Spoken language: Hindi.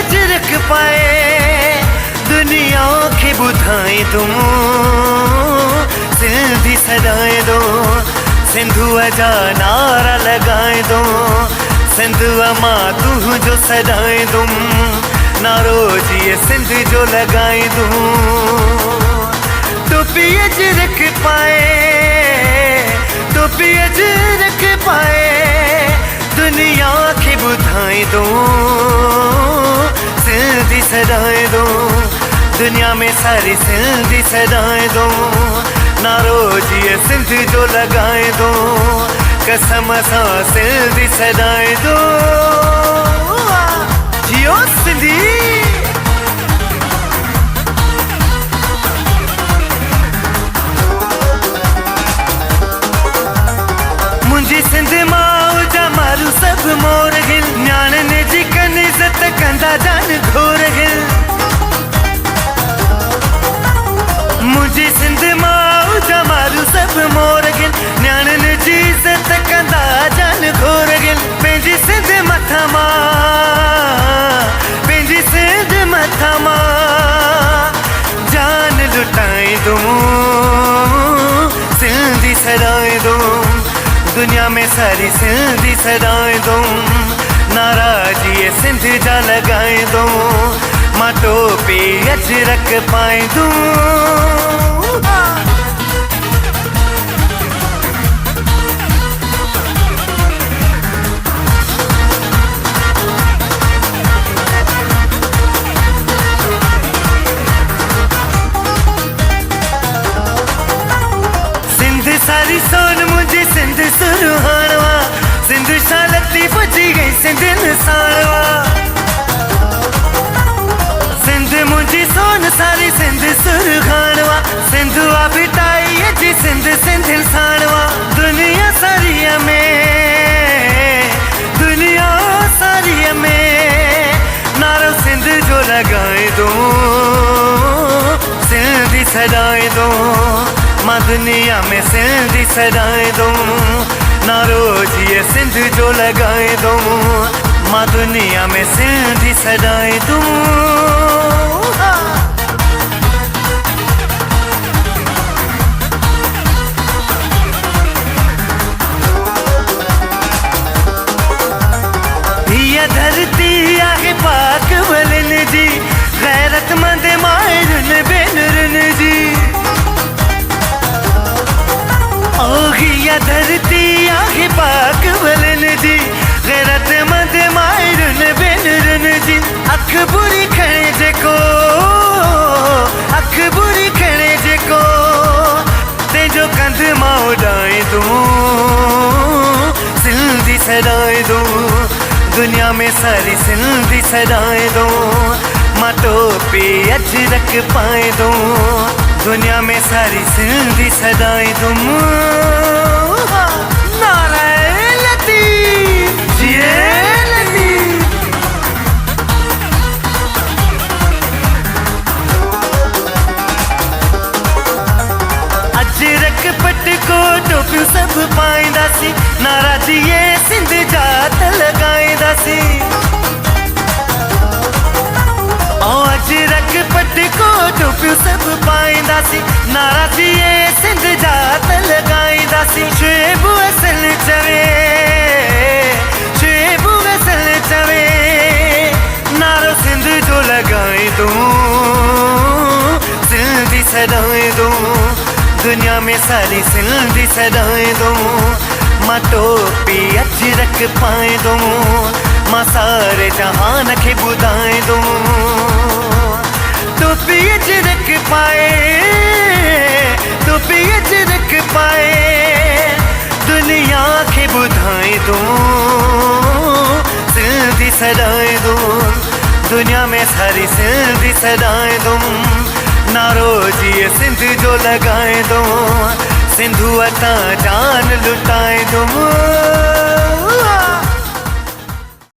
अजरक पाए दुनिया के बुधाएं तुम सिंधी सदाएं दो सिंधुआ जा नारा लगाए दो सिंधुआ माँ तू जो सदाएं तुम नारो जी सिंध जो लगाए दो टोपी अजरक पाए टोपी अजरक पाए दुनिया के बुधाएं दो सिंधी सदाएं दो दुनिया में सारी सिंधी सदाएं दो नारो जी सिंध जो लगाए दो कसम सा सिंधी सदाएं दो जियो सिंधी मुंहिंजी सिंध मां जा मारू सब मोर गिल न्याणनि जी कन इज़त कंदा जान घोर गिल मुंहिंजी सिंध मां जा मारू सब मोर गिल न्याणनि जी इज़त कंदा जान घोर गिल पंहिंजी सिंध मथां मां पंहिंजी सिंध मथां मां जान लुटाए दूं सिंधी सदाएं दूं दुनिया में सारी सिंधी सदाएं दो नाराजी सिंध जा लगाए दो मां टोपी अजरक पाए दो सिंध सारी सोन मुझे सिंध सुरहानवा सिंध शालती पुजी गई सिंध इंसानवा सिंध मुझी सोन सारी सिंध सुरहानवा सिंधुआ बिटाई जी सिंध सिंध इंसानवा दुनिया सारी में नारो सिंध जो लगाए दो सिंधी सदाएं दो मां दुनिया में सिंधी सदाएं दो नारो जी सिंध जो लगाए दो मां दुनिया में सिंधी सदाएं दो ये धरती आहे पाक वलन जी गैरतमंद मायरन बेनरन जी ओहिया धरती आहे पाक वलन जी गैरतमंद मायरन बेनरन जी अख बुरी खणे जेको अख बुरी खणे जेको तेजो कंध मां उॾाए दूं सिंधी सदाएं दूं दुनिया में सारी सिंधी सदाएं दो मां टोपी अजरक पाए दो दुनिया में सारी सिंधी सदाएं दो नाराए लतीफ जिए लतीफ अजरक पटको टोपियूं सब पाईंदासीं नाराजी सिंध जा लगाईंदासी अजरक पटको टोपियूं सब पाईंदासी नाराजी सिंध जा लगाईंदासी शेब असल चवे नारो सिंध जो लगाए दूं सिंधी सदाएं दूं दुनिया में सारी सिंधी सदाएं दूं मां टोपी अजरक पाए दो मां सारे जहान के बुधाए दो टोपी अजरक पाए टोपी अजरक पाए दुनिया के बुधाए दो सिंधी सदाएं दो दुनिया में सारी सिंधी सदाएं दो नारो जी सिंध जो लगाए दो सिंधुआ जान लुटाए दो